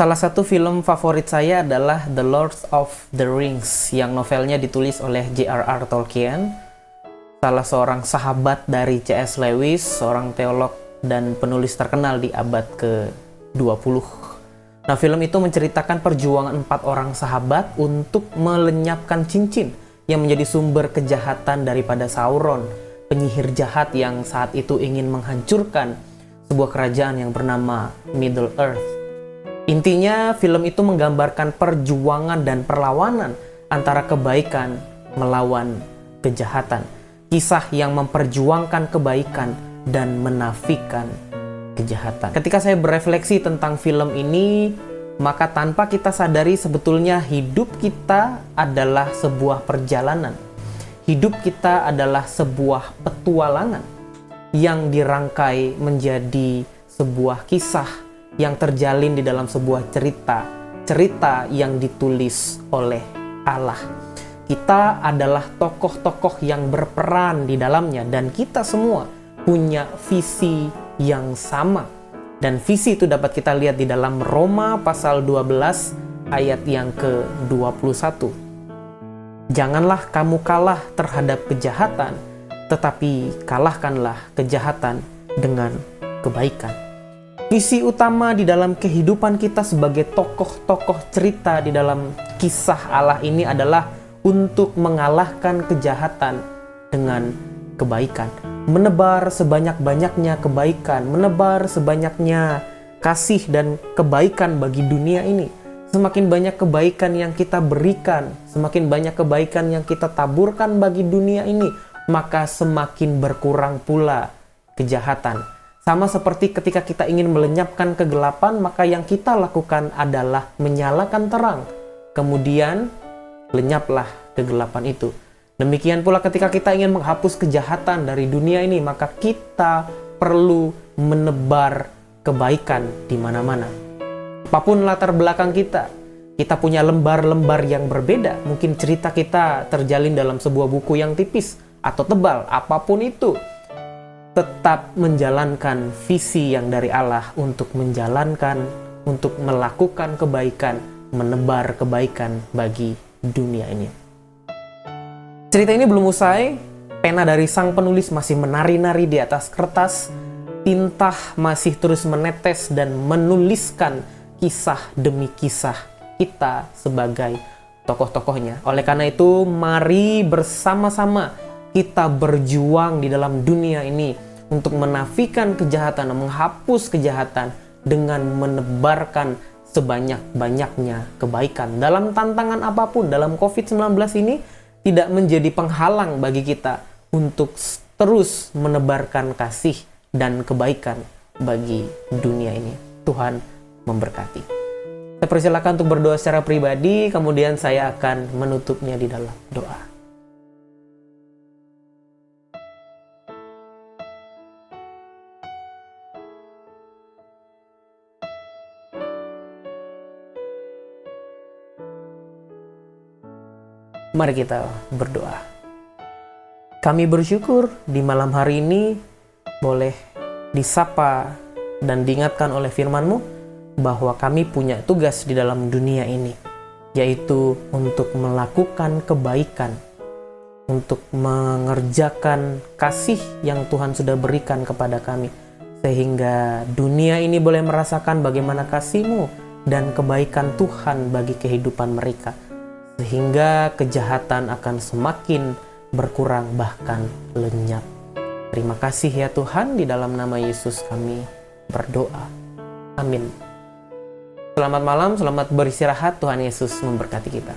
Salah satu film favorit saya adalah The Lord of the Rings yang novelnya ditulis oleh J.R.R. Tolkien, salah seorang sahabat dari C.S. Lewis, seorang teolog dan penulis terkenal di abad ke-20. Nah, film itu menceritakan perjuangan 4 orang sahabat untuk melenyapkan cincin yang menjadi sumber kejahatan daripada Sauron, penyihir jahat yang saat itu ingin menghancurkan sebuah kerajaan yang bernama Middle Earth. Intinya, film itu menggambarkan perjuangan dan perlawanan antara kebaikan melawan kejahatan. Kisah yang memperjuangkan kebaikan dan menafikan kejahatan. Ketika saya berefleksi tentang film ini, maka tanpa kita sadari sebetulnya hidup kita adalah sebuah perjalanan. Hidup kita adalah sebuah petualangan yang dirangkai menjadi sebuah kisah yang terjalin di dalam sebuah cerita yang ditulis oleh Allah. Kita adalah tokoh-tokoh yang berperan di dalamnya dan kita semua punya visi yang sama. Dan visi itu dapat kita lihat di dalam Roma pasal 12 ayat yang ke-21. Janganlah kamu kalah terhadap kejahatan, tetapi kalahkanlah kejahatan dengan kebaikan. Visi utama di dalam kehidupan kita sebagai tokoh-tokoh cerita di dalam kisah Allah ini adalah untuk mengalahkan kejahatan dengan kebaikan. Menebar sebanyak-banyaknya kebaikan, menebar sebanyaknya kasih dan kebaikan bagi dunia ini. Semakin banyak kebaikan yang kita berikan, semakin banyak kebaikan yang kita taburkan bagi dunia ini, maka semakin berkurang pula kejahatan. Sama seperti ketika kita ingin melenyapkan kegelapan, maka yang kita lakukan adalah menyalakan terang. Kemudian, lenyaplah kegelapan itu. Demikian pula ketika kita ingin menghapus kejahatan dari dunia ini, maka kita perlu menebar kebaikan di mana-mana. Apapun latar belakang kita punya lembar-lembar yang berbeda. Mungkin cerita kita terjalin dalam sebuah buku yang tipis atau tebal, apapun itu. Tetap menjalankan visi yang dari Allah untuk melakukan kebaikan, menebar kebaikan bagi dunia ini. Cerita ini belum usai, pena dari sang penulis masih menari-nari di atas kertas, tinta masih terus menetes dan menuliskan kisah demi kisah kita sebagai tokoh-tokohnya. Oleh karena itu, mari bersama-sama kita berjuang di dalam dunia ini untuk menafikan kejahatan, menghapus kejahatan dengan menebarkan sebanyak-banyaknya kebaikan. Dalam tantangan apapun, dalam COVID-19 ini tidak menjadi penghalang bagi kita untuk terus menebarkan kasih dan kebaikan bagi dunia ini. Tuhan memberkati. Saya persilakan untuk berdoa secara pribadi, kemudian saya akan menutupnya di dalam doa. Mari kita berdoa. Kami bersyukur di malam hari ini boleh disapa dan diingatkan oleh firman-Mu bahwa kami punya tugas di dalam dunia ini, yaitu untuk melakukan kebaikan, untuk mengerjakan kasih yang Tuhan sudah berikan kepada kami, sehingga dunia ini boleh merasakan bagaimana kasih-Mu dan kebaikan Tuhan bagi kehidupan mereka, sehingga kejahatan akan semakin berkurang bahkan lenyap. Terima kasih ya Tuhan, di dalam nama Yesus kami berdoa. Amin. Selamat malam, selamat beristirahat. Tuhan Yesus memberkati kita.